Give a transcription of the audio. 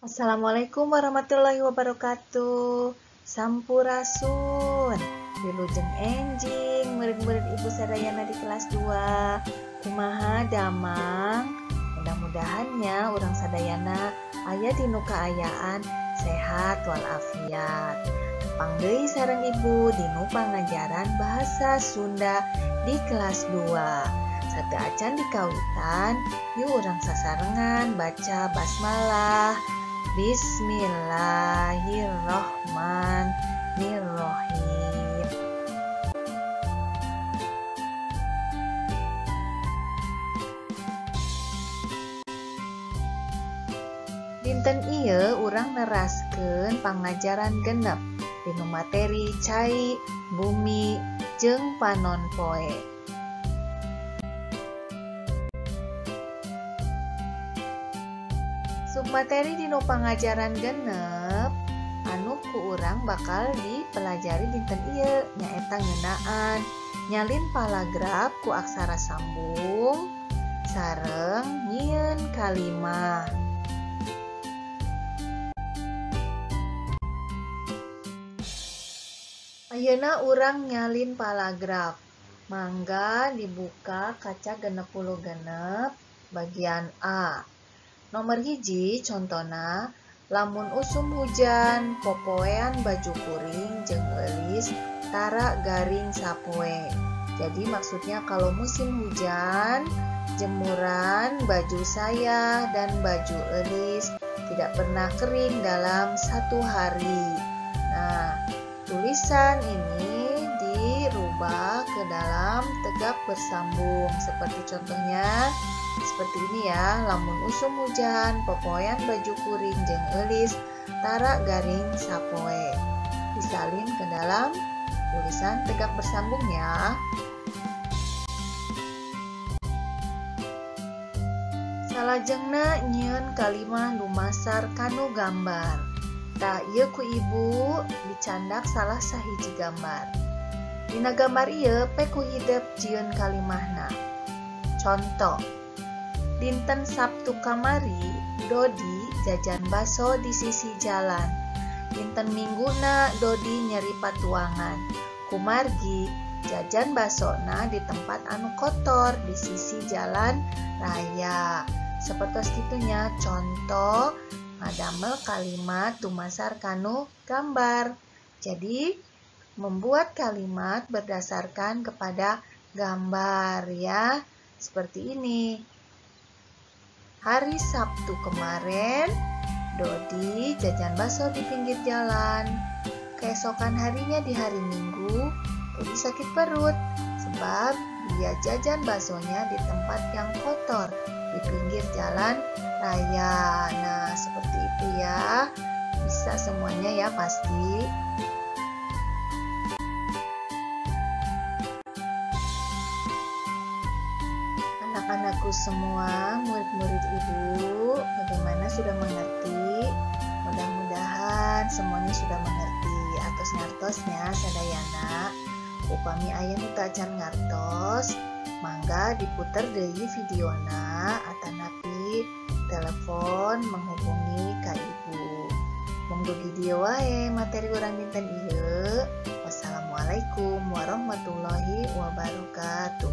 Assalamualaikum warahmatullahi wabarakatuh. Sampurasun. Wilujeng enjing murid-murid Ibu Sadayana di kelas 2. Kumaha damang. Mudah-mudahannya urang sadayana aya dinu kaayaan sehat walafiat. Tepang deui sareng Ibu dinu pangajaran bahasa Sunda di kelas 2. Satu acan dikawitan, yuk urang sasarengan baca basmalah. Bismillahirrohmanirrohim. Dinten ieu urang neraskeun pangajaran genep dinu materi cai, bumi, jeung panon poe. Submateri dinu pangajaran genep anu ku urang bakal dipelajari dinten ieu nyaeta ngeunaan nyalin paragraf ku aksara sambung sareng nyieun kalimah. Ayeuna urang nyalin paragraf. Mangga dibuka kaca 66 bagian A. Nomor hiji contona, lamun usum hujan popoean baju kuring jeung eulis tara garing sapoe. Jadi maksudnya kalau musim hujan, jemuran baju saya dan baju eulis tidak pernah kering dalam 1 hari. Nah, tulisan ini dirubah ke dalam tegap bersambung seperti contohnya seperti ini ya, lamun usum hujan popoean baju kuring jeung eulis tara garing sapoe. Disalin ke dalam tulisan tegap bersambung ya. Salajengna nyieun kalimah lumasar kanu gambar. Tah ieu ku Ibu dicandak salah sahiji gambar. Dina gambar ieu pe ku hidep jieun kalimahna. Contoh, dinten Sabtu kamari, Dodi jajan baso di sisi jalan. Dinten Mingguna, Dodi nyeri patuangan. Kumargi jajan basona di tempat anu kotor di sisi jalan raya. Seperti itunya contoh ngadamel kalimat dumasar kanu gambar. Jadi membuat kalimat berdasarkan kepada gambar ya. Seperti ini. Hari Sabtu kemarin, Dodi jajan bakso di pinggir jalan. Keesokan harinya di hari Minggu, Dodi sakit perut sebab dia jajan baksonya di tempat yang kotor di pinggir jalan raya. Nah, seperti itu ya. Bisa semuanya ya pasti. Anak-anakku semua, murid-murid Ibu, bagaimana sudah mengerti? Mudah-mudahan semuanya sudah mengerti. Atos ngartosnya sadayana, upami aya nu teu acan ngartos, mangga diputer deui videona atanapi telepon menghubungi ka Ibu. Monggo video wae materi urang dinten ieu. Wassalamualaikum warahmatullahi wabarakatuh.